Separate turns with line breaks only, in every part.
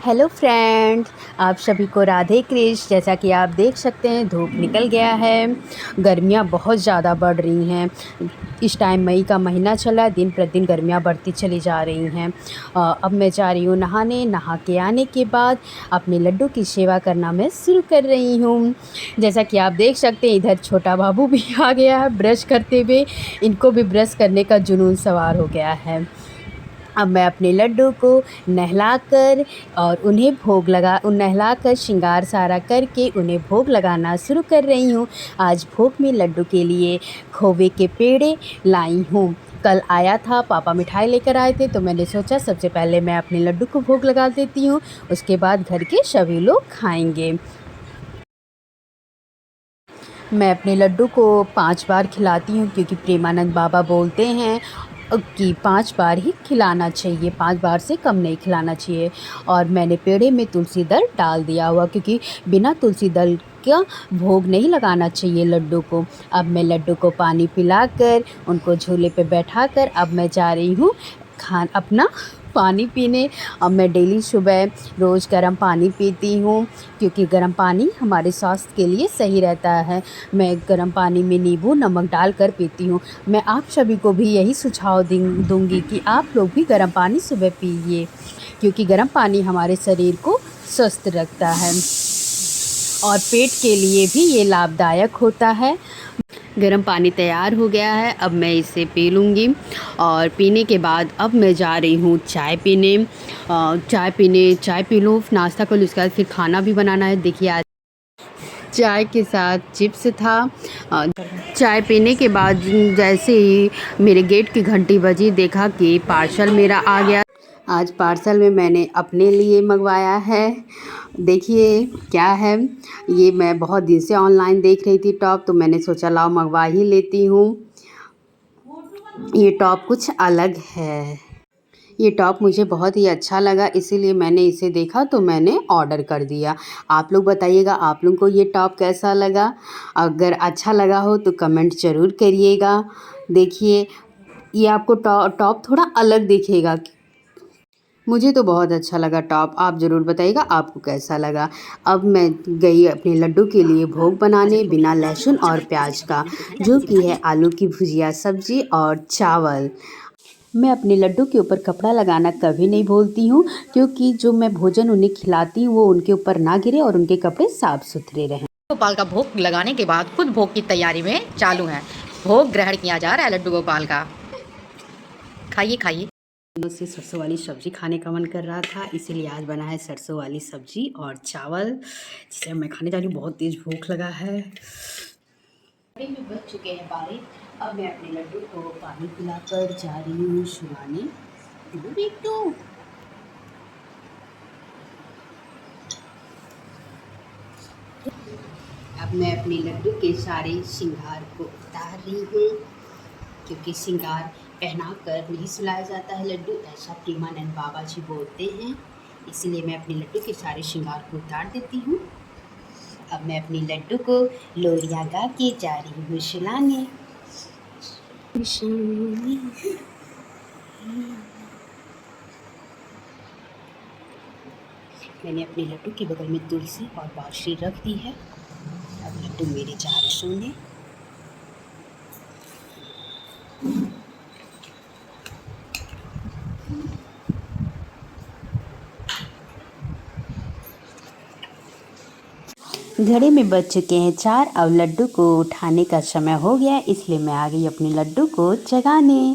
Hello friends, आप सभी को राधे कृष्ण। जैसा कि आप देख सकते हैं धूप निकल गया है, गर्मियाँ बहुत ज़्यादा बढ़ रही हैं। इस टाइम मई का महीना चला, दिन प्रतिदिन गर्मियाँ बढ़ती चली जा रही हैं। अब मैं जा रही हूँ नहाने। नहा के आने के बाद अपने लड्डू की सेवा करना मैं शुरू कर रही हूँ। जैसा कि आप देख सकते हैं इधर छोटा बाबू भी आ गया है ब्रश करते हुए। इनको भी ब्रश करने का जुनून सवार हो गया है। अब मैं अपने लड्डू को नहलाकर और नहलाकर श्रृंगार सारा करके उन्हें भोग लगाना शुरू कर रही हूँ। आज भोग में लड्डू के लिए खोवे के पेड़े लाई हूँ। कल आया था, पापा मिठाई लेकर आए थे, तो मैंने सोचा सबसे पहले मैं अपने लड्डू को भोग लगा देती हूँ, उसके बाद घर के सभी लोग खाएंगे। मैं अपने लड्डू को 5 बार खिलाती हूँ क्योंकि प्रेमानंद बाबा बोलते हैं कि 5 बार ही खिलाना चाहिए, 5 बार से कम नहीं खिलाना चाहिए। और मैंने पेड़े में तुलसी दल डाल दिया हुआ क्योंकि बिना तुलसी दल का भोग नहीं लगाना चाहिए लड्डू को। अब मैं लड्डू को पानी पिलाकर उनको झूले पे बैठाकर अब मैं जा रही हूँ अपना पानी पीने। अब मैं डेली सुबह रोज़ गर्म पानी पीती हूँ क्योंकि गर्म पानी हमारे स्वास्थ्य के लिए सही रहता है। मैं गर्म पानी में नींबू नमक डालकर पीती हूँ। मैं आप सभी को भी यही सुझाव दूँगी कि आप लोग भी गर्म पानी सुबह पीजिए क्योंकि गर्म पानी हमारे शरीर को स्वस्थ रखता है और पेट के लिए भी ये लाभदायक होता है। गर्म पानी तैयार हो गया है, अब मैं इसे पी लूँगी। और पीने के बाद अब मैं जा रही हूँ चाय पीने। चाय पी लूँ, नाश्ता कर लूँ, उसके बाद फिर खाना भी बनाना है। देखिए आज चाय के साथ चिप्स था। चाय पीने के बाद जैसे ही मेरे गेट की घंटी बजी, देखा कि पार्सल मेरा आ गया। आज पार्सल में मैंने अपने लिए मंगवाया है। देखिए क्या है, ये मैं बहुत दिन से ऑनलाइन देख रही थी टॉप, तो मैंने सोचा लाओ मंगवा ही लेती हूँ। ये टॉप कुछ अलग है। ये टॉप मुझे बहुत ही अच्छा लगा, इसीलिए मैंने इसे देखा तो मैंने ऑर्डर कर दिया। आप लोग बताइएगा आप लोगों को ये टॉप कैसा लगा। अगर अच्छा लगा हो तो कमेंट ज़रूर करिएगा। देखिए ये आपको टॉप थोड़ा अलग दिखेगा। मुझे तो बहुत अच्छा लगा टॉप, आप ज़रूर बताइएगा आपको कैसा लगा। अब मैं गई अपने लड्डू के लिए भोग बनाने, बिना लहसुन और प्याज का, जो कि है आलू की भुजिया, सब्जी और चावल। मैं अपने लड्डू के ऊपर कपड़ा लगाना कभी नहीं भूलती हूँ क्योंकि जो मैं भोजन उन्हें खिलाती हूँ वो उनके ऊपर ना गिरे और उनके कपड़े साफ सुथरे रहें।
गोपाल का भोग लगाने के बाद खुद भोग की तैयारी में चालू है। भोग ग्रहण किया जा रहा है लड्डू गोपाल का। खाइए खाइए।
से सरसों वाली सब्ज़ी खाने का मन कर रहा था, इसीलिए आज बना है सरसों वाली सब्ज़ी और चावल, जिसे मैं खाने जा रही हूँ। बहुत तेज़ भूख लगा है। में बज चुके हैं 12। अब मैं अपने लड्डू को पानी पिलाकर जा रही हूँ सुलाने। बिट्टू अब मैं अपने लड्डू के सारे श्रृंगार को उतार रही हूँ क्योंकि श्रृंगार पहना कर नहीं सुलाया जाता है लड्डू, ऐसा प्रेमानंद बाबा जी बोलते हैं। इसलिए मैं अपने लड्डू के सारे श्रृंगार को उतार देती हूँ। अब मैं अपने लड्डू को लोरियाँ गा के जा रही हूँ सुलाने। मैंने अपने लड्डू के बगल में तुलसी और बाँसुरी रख दी है। अब लड्डू मेरे जा रहे सोने। घड़ी में बज चुके हैं 4। अब लड्डू को उठाने का समय हो गया, इसलिए मैं आ गई अपने लड्डू को जगाने।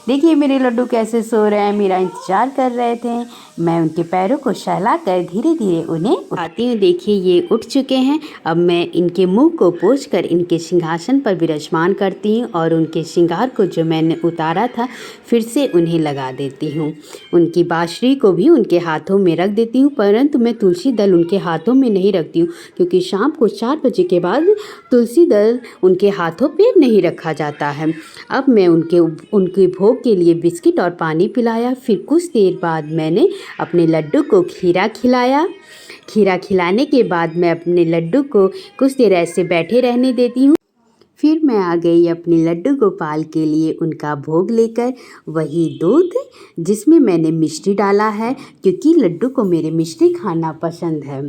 देखिए मेरे लड्डू कैसे सो रहे हैं, मेरा इंतज़ार कर रहे थे। मैं उनके पैरों को सहलाकर धीरे धीरे उन्हें उठाती हूँ। देखिए ये उठ चुके हैं। अब मैं इनके मुंह को पोंछकर इनके सिंहासन पर विराजमान करती हूँ और उनके श्रृंगार को जो मैंने उतारा था फिर से उन्हें लगा देती हूँ। उनकी बाँसुरी को भी उनके हाथों में रख देती हूँ, परंतु मैं तुलसी दल उनके हाथों में नहीं रखती हूँ क्योंकि शाम को 4 बजे के बाद तुलसी दल उनके हाथों पर नहीं रखा जाता है। अब मैं उनके भोग के लिए बिस्किट और पानी पिलाया। फिर कुछ देर बाद मैंने अपने लड्डू को खीरा खिलाया। खीरा खिलाने के बाद मैं अपने लड्डू को कुछ देर ऐसे बैठे रहने देती हूँ। फिर मैं आ गई अपने लड्डू गोपाल के लिए उनका भोग लेकर। वही दूध जिसमें मैंने मिश्री डाला है, क्योंकि लड्डू को मेरे मिश्री खाना पसंद है।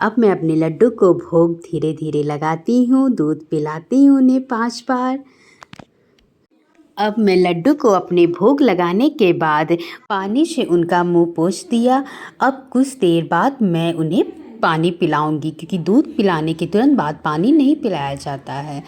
अब मैं अपने लड्डू को भोग धीरे धीरे लगाती हूँ, दूध पिलाती हूँ उन्हें 5 बार। अब मैं लड्डू को अपने भोग लगाने के बाद पानी से उनका मुंह पोंछ दिया। अब कुछ देर बाद मैं उन्हें पानी पिलाऊंगी, क्योंकि दूध पिलाने के तुरंत बाद पानी नहीं पिलाया जाता है।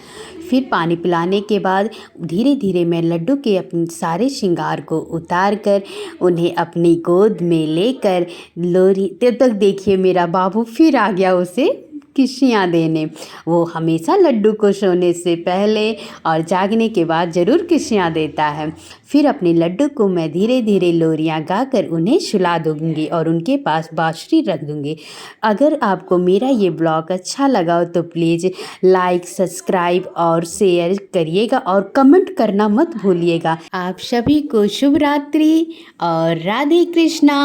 फिर पानी पिलाने के बाद धीरे धीरे मैं लड्डू के अपने सारे श्रृंगार को उतार कर उन्हें अपनी गोद में लेकर लोरी, तब तक देखिए मेरा बाबू फिर आ गया उसे किस्सियाँ देने। वो हमेशा लड्डू को सोने से पहले और जागने के बाद ज़रूर किस्सियाँ देता है। फिर अपने लड्डू को मैं धीरे धीरे लोरियाँ गाकर उन्हें सुला दूँगी और उनके पास बाँसुरी रख दूँगी। अगर आपको मेरा ये ब्लॉग अच्छा लगा हो तो प्लीज़ लाइक, सब्सक्राइब और शेयर करिएगा और कमेंट करना मत भूलिएगा। आप सभी को शुभ रात्रि और राधे कृष्णा।